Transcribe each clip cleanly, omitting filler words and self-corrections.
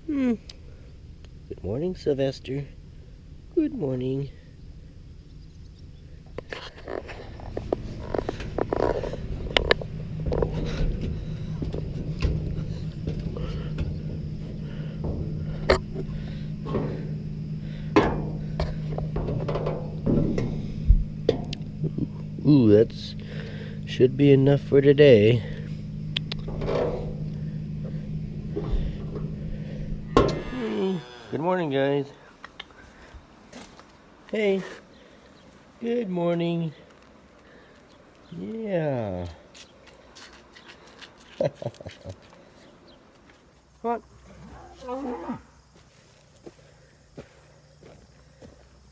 Good morning, Sylvester. Good morning. Ooh, that's should be enough for today. Good morning, guys. Hey, good morning. Yeah. What?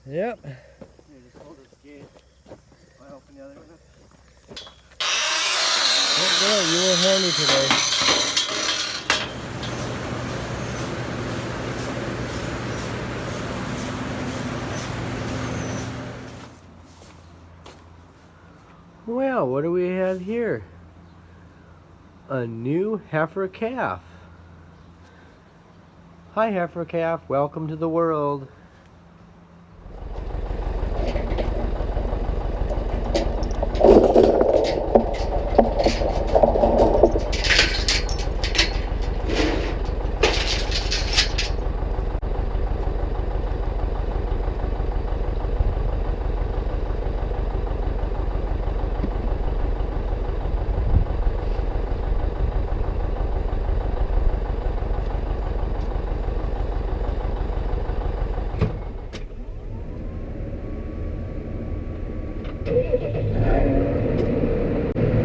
Yep. Here, just hold this gate. I'll open the other one up. Oh, boy, you were handy today. Well, what do we have here? A new heifer calf. Hi, heifer calf. Welcome to the world.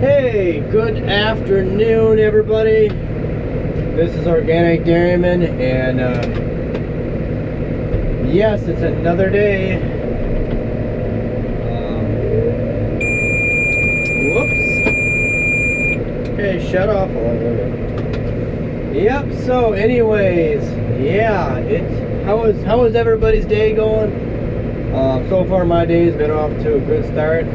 Hey, good afternoon, everybody. This is Organic Dairyman, and yes, it's another day. Whoops. Okay, shut off. Yep. So, anyways, yeah. How is everybody's day going? So far, my day's been off to a good start.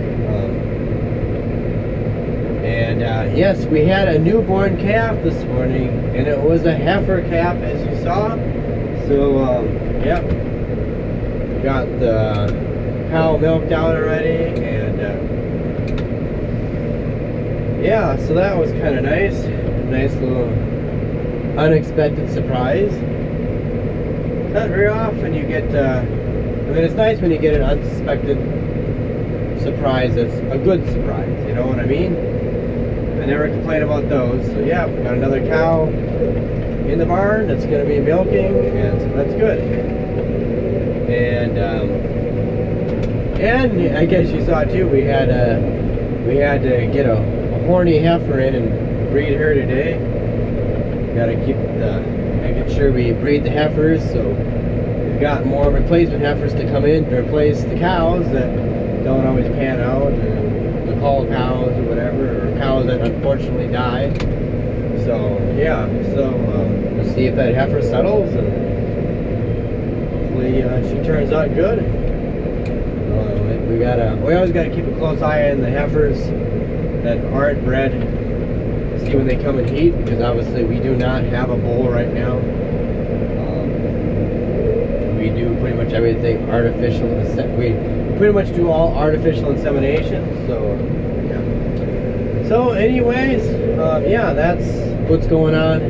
And yes, we had a newborn calf this morning, and it was a heifer calf, as you saw. So, yep, got the cow milked out already, and yeah, so that was kind of nice. Nice little unexpected surprise. Not very often you get, I mean, it's nice when you get an unexpected surprise that's a good surprise, you know what I mean? I never complain about those. So yeah, we got another cow in the barn that's going to be milking, and so that's good. And I guess you saw too, we had to get a horny heifer in and breed her today. Got to keep making sure we breed the heifers. So we've got more replacement heifers to come in to replace the cows that don't always pan out, or the cull cows or whatever, or cows that unfortunately died. So yeah, so we'll see if that heifer settles, and hopefully she turns out good. We always gotta keep a close eye on the heifers that aren't bred, see when they come in heat, because obviously we do not have a bull right now. We do pretty much everything artificial. We pretty much do all artificial insemination. So yeah. So anyways, yeah, that's what's going on.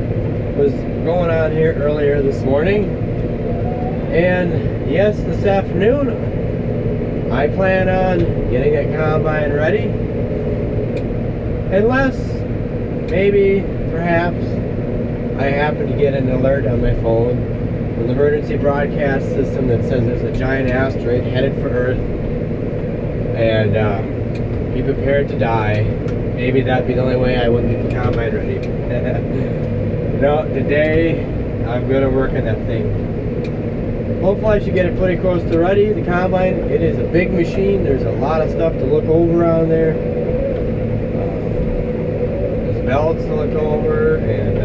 Was going on here earlier this morning, and yes, this afternoon I plan on getting that combine ready, unless maybe perhaps I happen to get an alert on my phone, an emergency broadcast system that says there's a giant asteroid headed for Earth, and be prepared to die. Maybe that'd be the only way I wouldn't get the combine ready. No, today I'm gonna work on that thing. Hopefully I should get it pretty close to ready. The combine, it is a big machine. There's a lot of stuff to look over on there. There's belts to look over, and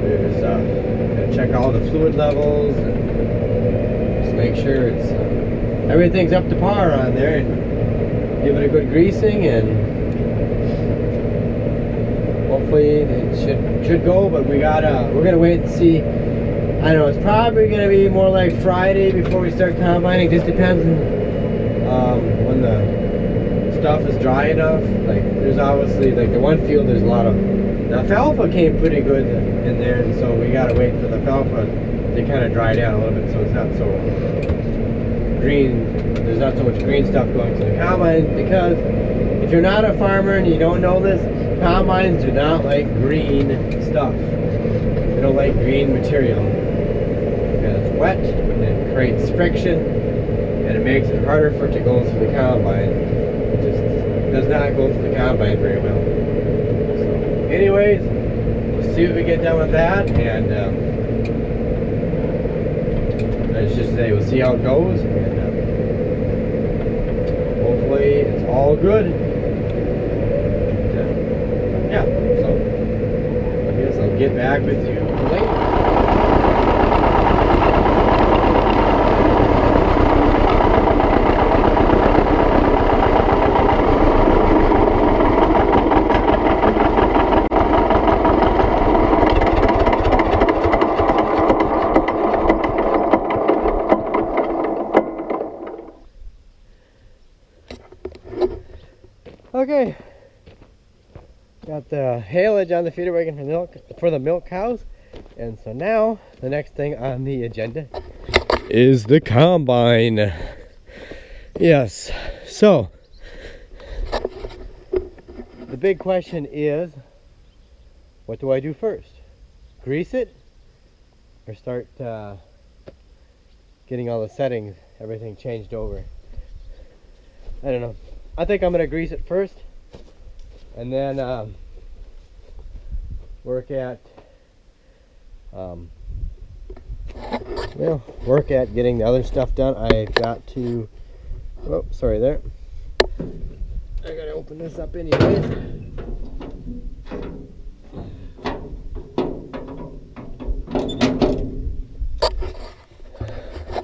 there's gotta check all the fluid levels, and just make sure it's everything's up to par on there, and give it a good greasing, and hopefully it should go, but we're gonna wait and see. I don't know, it's probably gonna be more like Friday before we start combining. Just depends on when the stuff is dry enough. Like there's obviously, like the one field, there's a lot of, the alfalfa came pretty good in there, and so we gotta wait for the alfalfa to kind of dry down a little bit so it's not so green. There's not so much green stuff going to the combine, because if you're not a farmer and you don't know this, combines do not like green stuff. They don't like green material. And it's wet, and it creates friction, and it makes it harder for it to go through the combine. It just does not go through the combine very well. So, anyways, we'll see what we get done with that, and let's just say we'll see how it goes, and hopefully it's all good. Yeah, so I guess I'll get back with you later. Okay, got the haylage on the feeder wagon for the milk cows, and so now the next thing on the agenda is the combine. Yes, so the big question is, what do I do first? Grease it, or start getting all the settings, everything changed over? I don't know. I think I'm gonna grease it first, and then work at getting the other stuff done. I've got to, oh, sorry there. I gotta open this up anyway.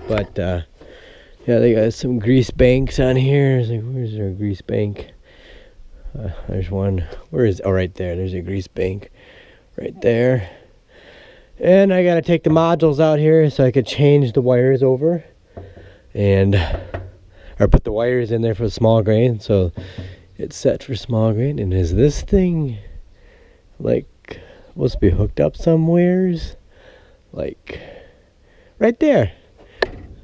But yeah, they got some grease banks on here. It's like, where's our grease bank? There's one. Where is? Oh, right there. There's a grease bank right there. And I gotta take the modules out here so I could change the wires over, and or put the wires in there for the small grain, so it's set for small grain. And is this thing like supposed to be hooked up somewheres? Like right there.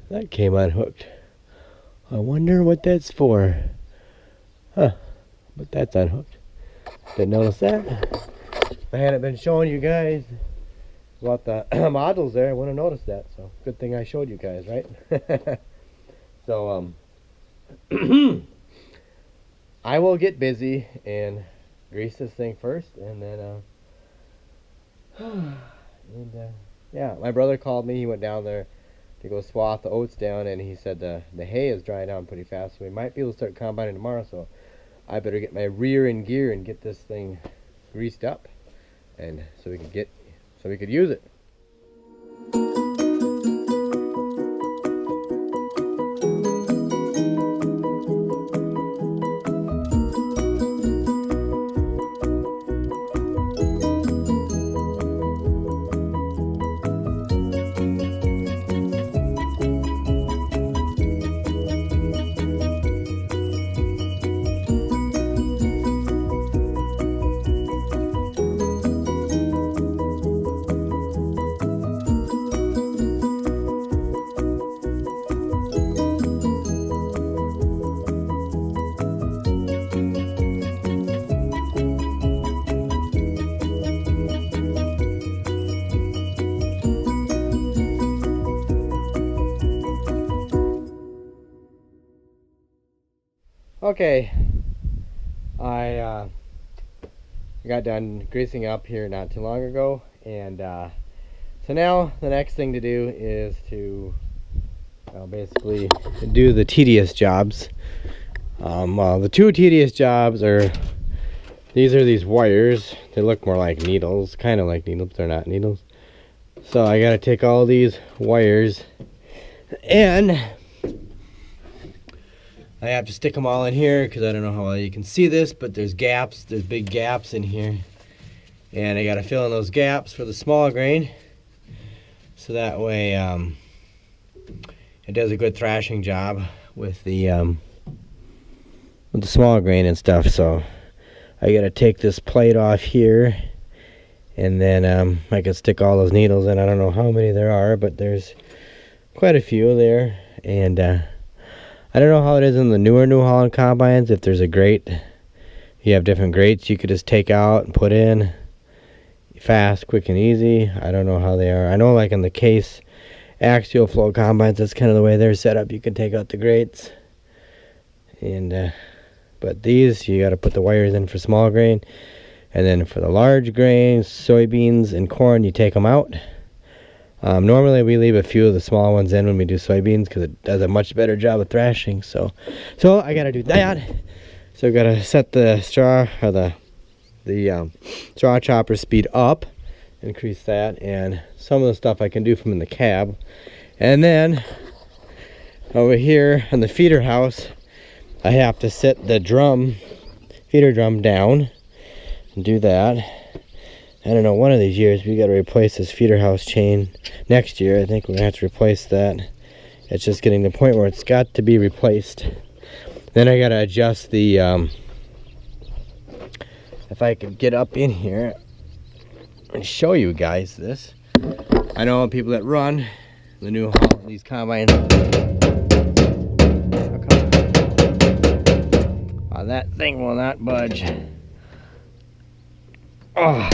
That came unhooked. I wonder what that's for. Huh, but that's unhooked. Didn't notice that. If I hadn't been showing you guys about the modules there, I wouldn't have noticed that. So good thing I showed you guys, right? So I will get busy and grease this thing first, and then yeah, my brother called me. He went down there to go swath the oats down, and he said the hay is drying down pretty fast, so we might be able to start combining tomorrow. So I better get my rear in gear and get this thing greased up, and so we could use it. Okay, I got done greasing up here not too long ago, and so now the next thing to do is to basically do the tedious jobs. Well, the two tedious jobs are, these are these wires. They look more like needles, kind of like needles, but they're not needles. So I gotta take all these wires and I have to stick them all in here, because I don't know how well you can see this, but there's gaps, there's big gaps in here. and I got to fill in those gaps for the small grain, so that way it does a good thrashing job with the small grain and stuff. So I got to take this plate off here, and then I can stick all those needles in. I don't know how many there are, but there's quite a few there. And I don't know how it is in the newer Newholland combines, if there's a grate. You have different grates you could just take out and put in fast, quick, and easy. I don't know how they are. I know like in the case axial flow combines, that's kind of the way they're set up. You can take out the grates. And but these, you got to put the wires in for small grain, and then for the large grain, soybeans and corn, you take them out. Normally we leave a few of the small ones in when we do soybeans because it does a much better job of thrashing. So I got to do that. So I got to set the straw, or the straw chopper speed up, increase that, and some of the stuff I can do from in the cab. And then over here in the feeder house, I have to set the feeder drum down and do that. I don't know, one of these years we got to replace this feeder house chain. Next year I think we're gonna have to replace that. It's just getting to the point where it's got to be replaced. Then I got to adjust the if I could get up in here and show you guys this. I know people that run the Newholland, these combines, that thing will not budge. Oh,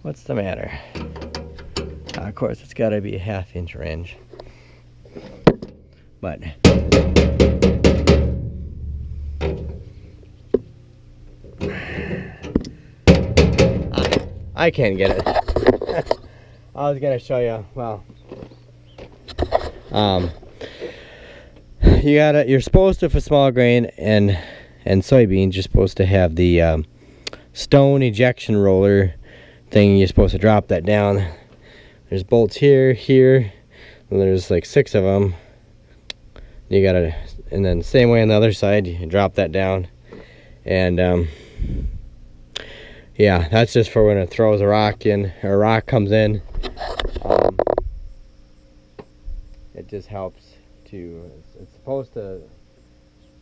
what's the matter? Of course, it's got to be a 1/2 inch wrench. But I can't get it. I was gonna show you. Well, you're supposed to, for small grain and soybeans, you're supposed to have the stone ejection roller thing. You're supposed to drop that down. There's bolts here, and there's like 6 of them. You gotta, and then same way on the other side, you drop that down. And yeah, that's just for when it throws a rock in, or a rock comes in. It just helps to, it's supposed to,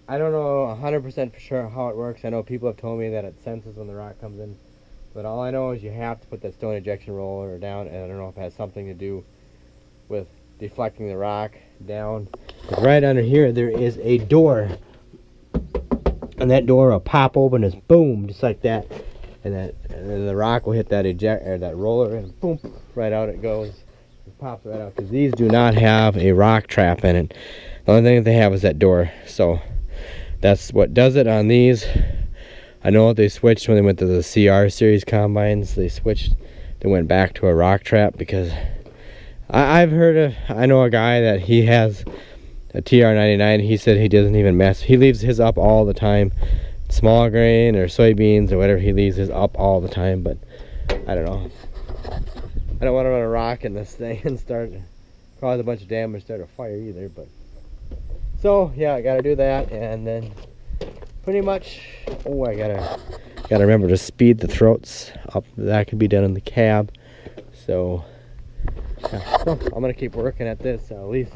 I don't know 100% for sure how it works. I know people have told me that it senses when the rock comes in, but all I know is you have to put that stone ejection roller down, and I don't know if it has something to do with deflecting the rock down. But right under here there is a door, and that door will pop open as boom, just like that, and then the rock will hit that that roller, and boom, right out it goes. It pops right out, because these do not have a rock trap in it. The only thing that they have is that door. So that's what does it on these. I know they switched when they went to the CR series combines. They went back to a rock trap, because I know a guy that he has a TR98. He said he doesn't even mess. He leaves his up all the time. Small grain or soybeans or whatever, he leaves his up all the time. But I don't know. I don't want to run a rock in this thing and cause a bunch of damage, start a fire either. But so yeah, I gotta do that, and then pretty much, I gotta remember to speed the throats up. That can be done in the cab. So yeah, so I'm gonna keep working at this. At least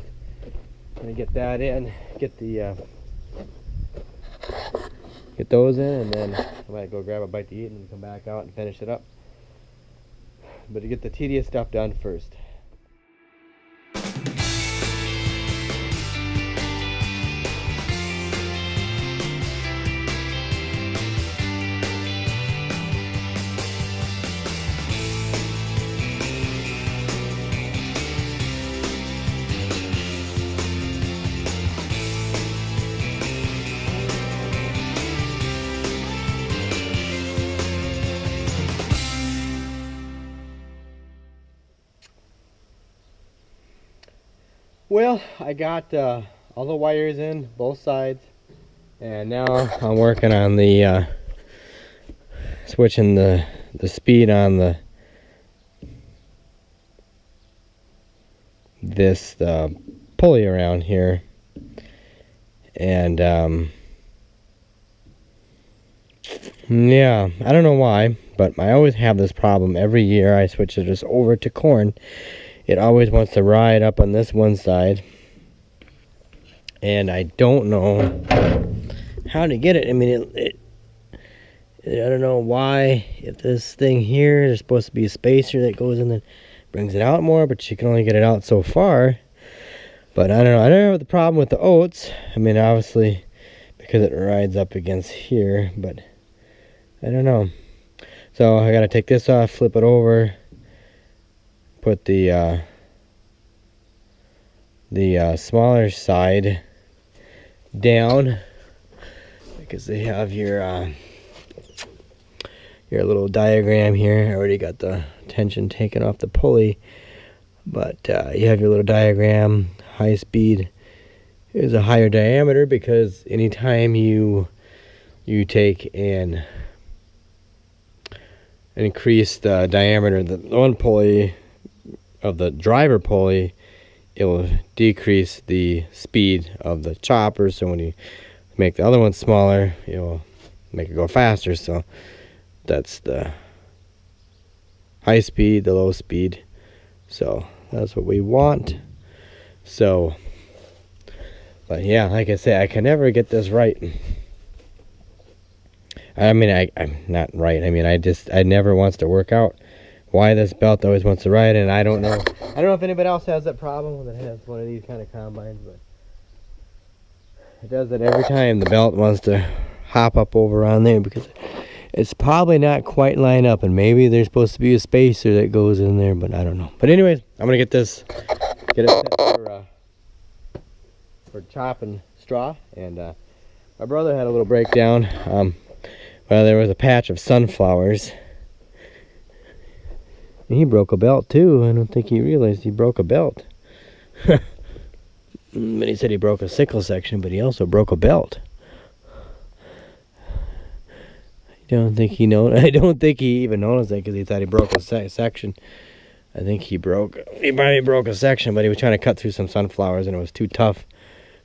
I'm gonna get that in, get those in, and then I might go grab a bite to eat and come back out and finish it up. But to get the tedious stuff done first. Well, I got all the wires in both sides, and now I'm working on the switching the speed on this pulley around here, and Yeah, I don't know why, but I always have this problem every year. I switch this over to corn. It always wants to ride up on this one side, and I don't know how to get it. I mean, I don't know why. If this thing here, there's supposed to be a spacer that goes in and brings it out more, but you can only get it out so far. But I don't know. I don't have the problem with the oats. I mean, obviously, because it rides up against here, but I don't know. So I gotta take this off, flip it over, put the smaller side down, because they have your little diagram here. I already got the tension taken off the pulley, but you have your little diagram. High speed is a higher diameter, because anytime you take and increase the diameter of the one pulley of the driver pulley, it will decrease the speed of the chopper. So when you make the other one smaller, it will make it go faster. So that's the high speed, the low speed. So that's what we want. So, but yeah, like I say, I can never get this right. I mean, I'm not right. I mean, I never wants to work out why this belt always wants to ride, and I don't know. I don't know if anybody else has that problem that has one of these kind of combines, but it does it every time. The belt wants to hop up over on there, because it's probably not quite lined up, and maybe there's supposed to be a spacer that goes in there, but I don't know. But anyways, I'm gonna get it set for chopping straw. And my brother had a little breakdown. Well, there was a patch of sunflowers, and he broke a belt too. I don't think he realized he broke a belt. But he said he broke a sickle section, but he also broke a belt. I don't think he even noticed that, because he thought he broke a section. I think he probably broke a section, but he was trying to cut through some sunflowers, and it was too tough.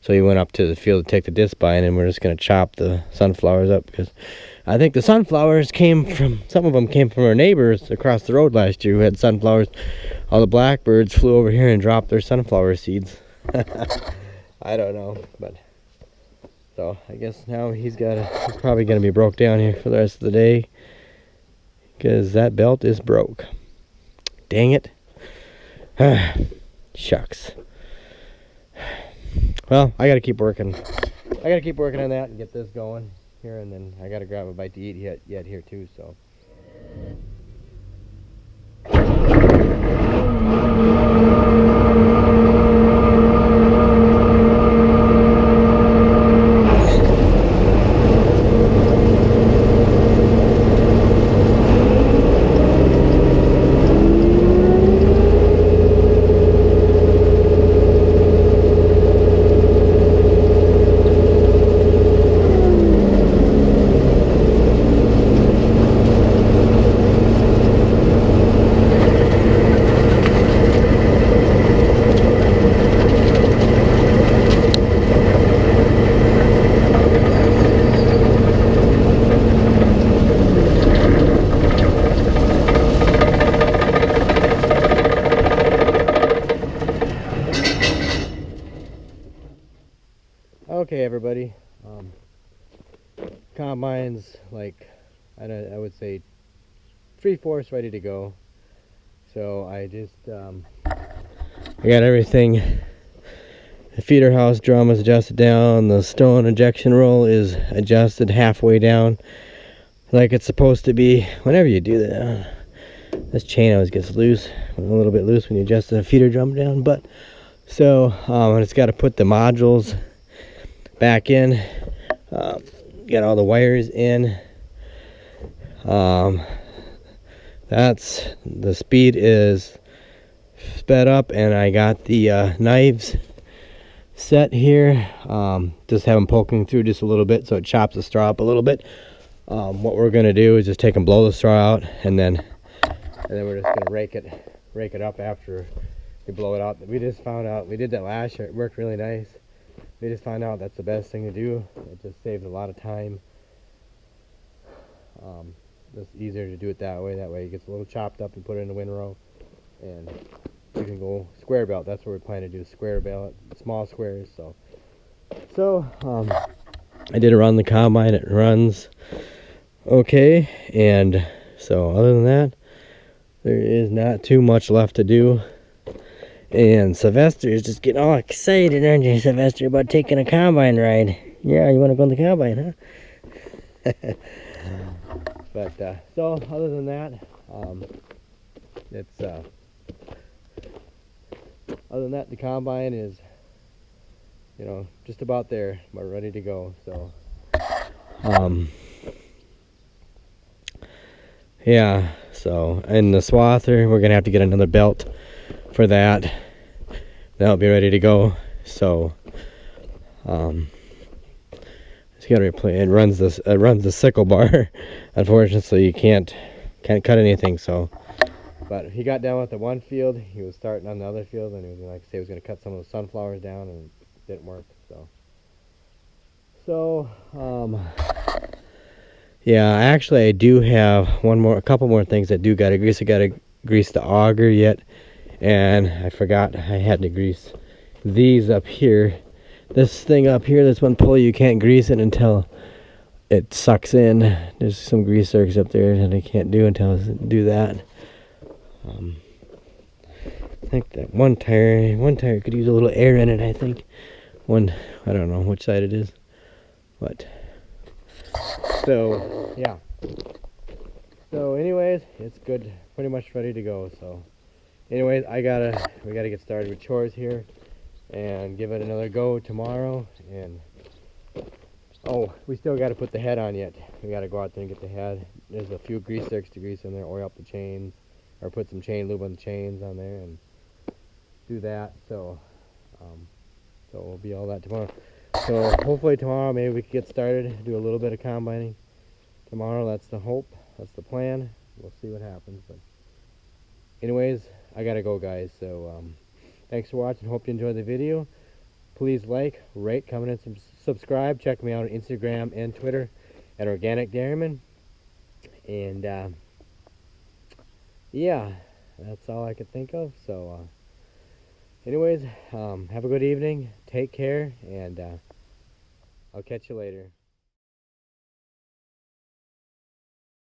So he went up to the field to take the disc by, and we're just going to chop the sunflowers up, because I think the sunflowers some of them came from our neighbors across the road last year who had sunflowers. All the blackbirds flew over here and dropped their sunflower seeds. I don't know, but so I guess now he's probably going to be broke down here for the rest of the day, because that belt is broke. Dang it. Shucks. Well, I gotta keep working. I gotta keep working on that and get this going here, and then I gotta grab a bite to eat yet here too, so. Okay, everybody. Combine's like, I would say 3/4 ready to go. So I just I got everything. The feeder house drum is adjusted down. The stone injection roll is adjusted halfway down, like it's supposed to be. Whenever you do that, this chain always gets loose, a little bit loose when you adjust the feeder drum down. But so it's got to put the modules back in, get all the wires in. That's the speed is sped up, and I got the knives set here. Just have them poking through just a little bit so it chops the straw up a little bit. What we're gonna do is just take and blow the straw out, and then we're just gonna rake it up after we blow it out. We just found out, we did that last year, it worked really nice. We just found out that's the best thing to do. It just saves a lot of time. It's easier to do it that way. That way it gets a little chopped up and put it in the windrow, and you can go square belt. That's what we're planning to do, square belt, small squares. So I did run the combine. It runs okay, and so other than that, there is not too much left to do. And Sylvester is just getting all excited, aren't you, Sylvester, about taking a combine ride? Yeah, you want to go on the combine, huh? But so other than that, it's other than that, the combine is, you know, just about there, but ready to go. So yeah, so, and the swather, we're gonna have to get another belt for that. That'll be ready to go. So it's gotta replace. It runs the sickle bar. Unfortunately, so you can't cut anything. So, but he got done with the one field. He was starting on the other field, and he was, like I say, he was gonna cut some of the sunflowers down, and it didn't work. So yeah, actually I do have a couple more things that do gotta grease. I gotta grease the auger yet, and I forgot I had to grease these up here. This thing up here, this one pulley, you can't grease it until it sucks in. There's some grease zerks up there that I can't do until I do that. I think that one tire could use a little air in it. I think I don't know which side it is, but so yeah. So anyways, it's good, pretty much ready to go. So anyways, we gotta get started with chores here and give it another go tomorrow. And oh, we still got to put the head on yet. We got to go out there and get the head. There's a few grease zerks to grease in there, oil up the chains, or put some chain lube on the chains on there and do that. So so we'll be all that tomorrow. So hopefully tomorrow maybe we can get started, do a little bit of combining tomorrow. That's the hope, that's the plan. We'll see what happens. But anyways, I gotta go, guys. So thanks for watching. Hope you enjoyed the video. Please like, rate, comment, and subscribe. Check me out on Instagram and Twitter at Organic Dairyman. And yeah, that's all I could think of. So anyways, have a good evening. Take care, and I'll catch you later.